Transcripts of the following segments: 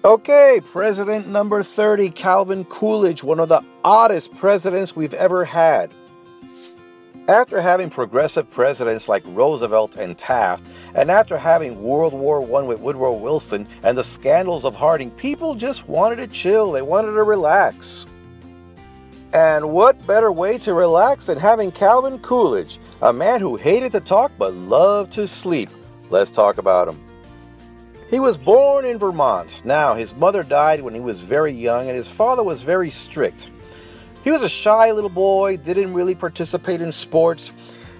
Okay, President number 30, Calvin Coolidge, one of the oddest presidents we've ever had. After having progressive presidents like Roosevelt and Taft, and after having World War I with Woodrow Wilson and the scandals of Harding, people just wanted to chill, they wanted to relax. And what better way to relax than having Calvin Coolidge, a man who hated to talk but loved to sleep. Let's talk about him. He was born in Vermont. Now, his mother died when he was very young, and his father was very strict. He was a shy little boy, didn't really participate in sports.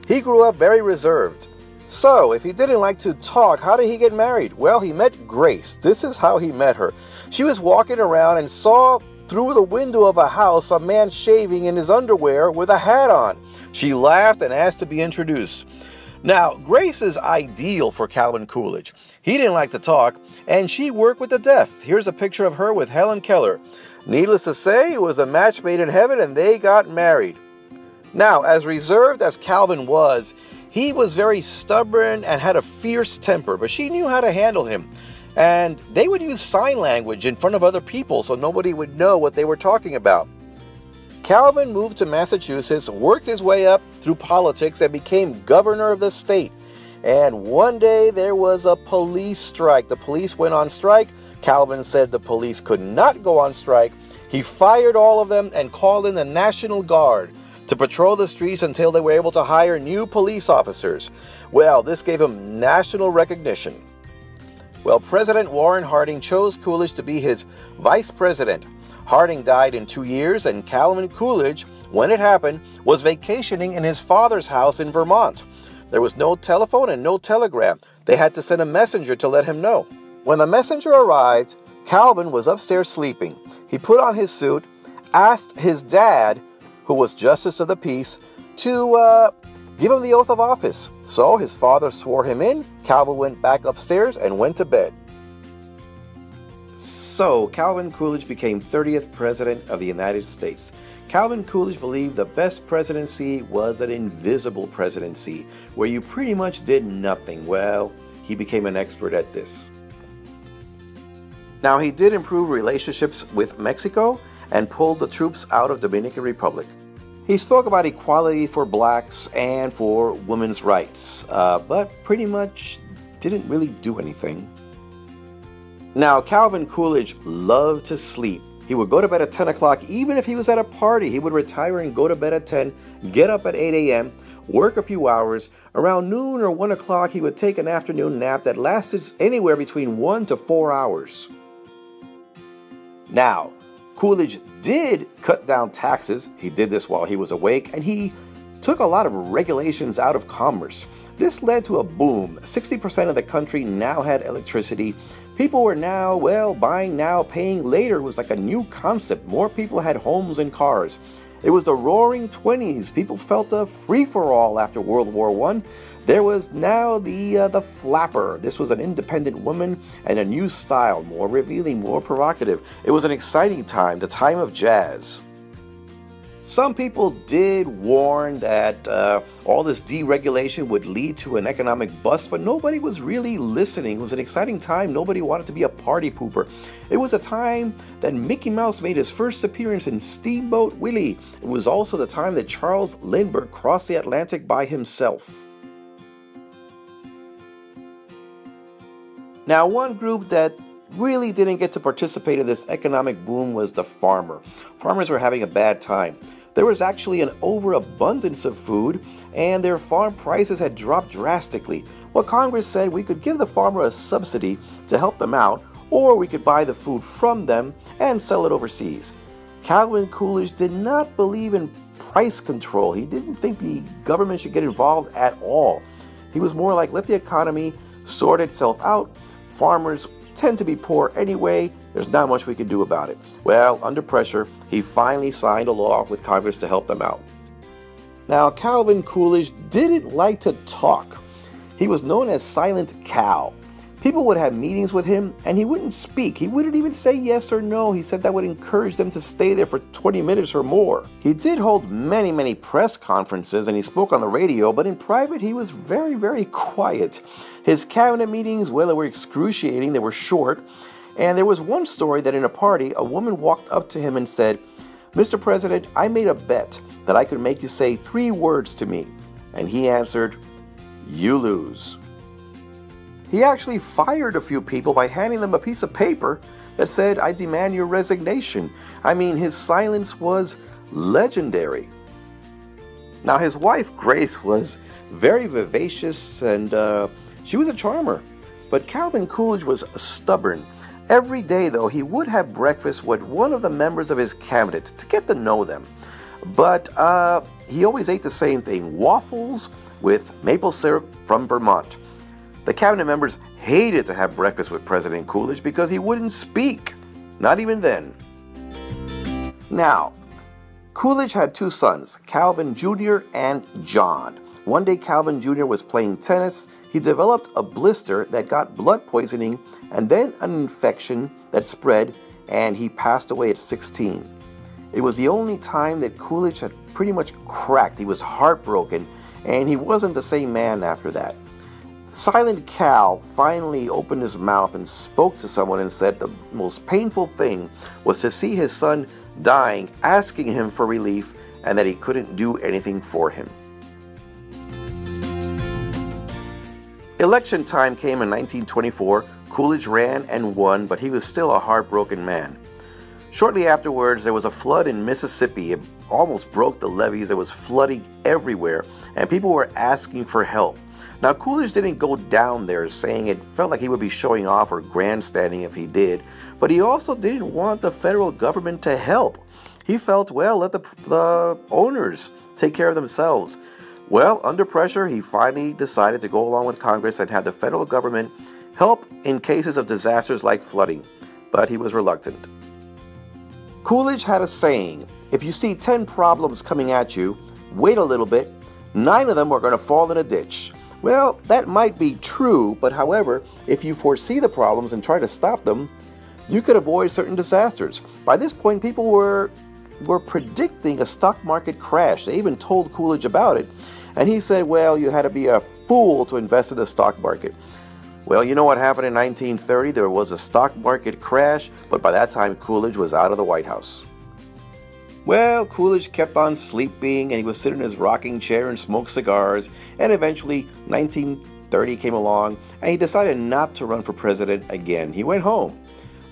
He grew up very reserved. So, if he didn't like to talk, how did he get married? Well, he met Grace. This is how he met her. She was walking around and saw through the window of a house a man shaving in his underwear with a hat on. She laughed and asked to be introduced. Now, Grace is ideal for Calvin Coolidge. He didn't like to talk, and she worked with the deaf. Here's a picture of her with Helen Keller. Needless to say, it was a match made in heaven, and they got married. Now, as reserved as Calvin was, he was very stubborn and had a fierce temper, but she knew how to handle him. And they would use sign language in front of other people so nobody would know what they were talking about. Calvin moved to Massachusetts, worked his way up through politics, and became governor of the state. And one day there was a police strike. The police went on strike. Calvin said the police could not go on strike. He fired all of them and called in the National Guard to patrol the streets until they were able to hire new police officers. Well, this gave him national recognition. Well, President Warren Harding chose Coolidge to be his vice president. Harding died in 2 years, and Calvin Coolidge, when it happened, was vacationing in his father's house in Vermont. There was no telephone and no telegram. They had to send a messenger to let him know. When the messenger arrived, Calvin was upstairs sleeping. He put on his suit, asked his dad, who was Justice of the Peace, to give him the oath of office. So his father swore him in. Calvin went back upstairs and went to bed. So, Calvin Coolidge became 30th President of the United States. Calvin Coolidge believed the best presidency was an invisible presidency, where you pretty much did nothing. Well, he became an expert at this. Now, he did improve relationships with Mexico and pulled the troops out of Dominican Republic. He spoke about equality for blacks and for women's rights, but pretty much didn't really do anything. Now, Calvin Coolidge loved to sleep. He would go to bed at 10 o'clock, even if he was at a party. He would retire and go to bed at 10, get up at 8 a.m., work a few hours. Around noon or 1 o'clock, he would take an afternoon nap that lasted anywhere between 1 to 4 hours. Now, Coolidge did cut down taxes. He did this while he was awake, and he took a lot of regulations out of commerce. This led to a boom. 60% of the country now had electricity. People were now, well, buying now, paying later was like a new concept. More people had homes and cars. It was the roaring 20s. People felt a free-for-all after World War I. There was now the flapper. This was an independent woman and a new style, more revealing, more provocative. It was an exciting time, the time of jazz. Some people did warn that all this deregulation would lead to an economic bust, but nobody was really listening. It was an exciting time. Nobody wanted to be a party pooper. It was a time that Mickey Mouse made his first appearance in Steamboat Willie. It was also the time that Charles Lindbergh crossed the Atlantic by himself. Now, one group that really didn't get to participate in this economic boom was the farmer. Farmers were having a bad time. There was actually an overabundance of food, and their farm prices had dropped drastically. Well, Congress said we could give the farmer a subsidy to help them out, or we could buy the food from them and sell it overseas. Calvin Coolidge did not believe in price control. He didn't think the government should get involved at all. He was more like, let the economy sort itself out. Farmers tend to be poor anyway. There's not much we can do about it. Well, under pressure, he finally signed a law with Congress to help them out. Now, Calvin Coolidge didn't like to talk. He was known as Silent Cal. People would have meetings with him, and he wouldn't speak. He wouldn't even say yes or no. He said that would encourage them to stay there for 20 minutes or more. He did hold many press conferences, and he spoke on the radio, but in private, he was very quiet. His cabinet meetings, well, they were excruciating. They were short, And there was one story that in a party, a woman walked up to him and said, "Mr. President, I made a bet that I could make you say 3 words to me." And he answered, "You lose." He actually fired a few people by handing them a piece of paper that said, "I demand your resignation." I mean, his silence was legendary. Now, his wife, Grace, was very vivacious and she was a charmer. But Calvin Coolidge was stubborn. Every day, though, he would have breakfast with one of the members of his cabinet to get to know them. But he always ate the same thing, waffles with maple syrup from Vermont. The cabinet members hated to have breakfast with President Coolidge because he wouldn't speak, not even then. Now, Coolidge had 2 sons, Calvin Jr. and John. One day Calvin Jr. was playing tennis. He developed a blister that got blood poisoning and then an infection that spread, and he passed away at 16. It was the only time that Coolidge had pretty much cracked. He was heartbroken, and he wasn't the same man after that. Silent Cal finally opened his mouth and spoke to someone and said the most painful thing was to see his son dying, asking him for relief, and that he couldn't do anything for him. Election time came in 1924. Coolidge ran and won, but he was still a heartbroken man. Shortly afterwards, there was a flood in Mississippi. It almost broke the levees. There was flooding everywhere, and people were asking for help. Now, Coolidge didn't go down there saying it felt like he would be showing off or grandstanding if he did, but he also didn't want the federal government to help. He felt, well, let the owners take care of themselves. Well, under pressure, he finally decided to go along with Congress and have the federal government help in cases of disasters like flooding, but he was reluctant. Coolidge had a saying, if you see 10 problems coming at you, wait a little bit, 9 of them are going to fall in a ditch. Well, that might be true, but however, if you foresee the problems and try to stop them, you could avoid certain disasters. By this point, people were predicting a stock market crash. They even told Coolidge about it. And he said, well, you had to be a fool to invest in the stock market. Well, you know what happened in 1930? There was a stock market crash, but by that time, Coolidge was out of the White House. Well, Coolidge kept on sleeping, and he would sit in his rocking chair and smoke cigars, and eventually 1930 came along, and he decided not to run for president again. He went home.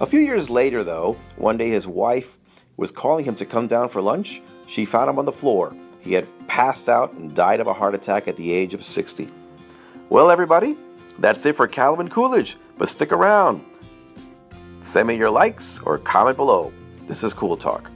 A few years later, though, one day his wife was calling him to come down for lunch. She found him on the floor. He had passed out and died of a heart attack at the age of 60. Well, everybody, that's it for Calvin Coolidge, but stick around. Send me your likes or comment below. This is Cool Talk.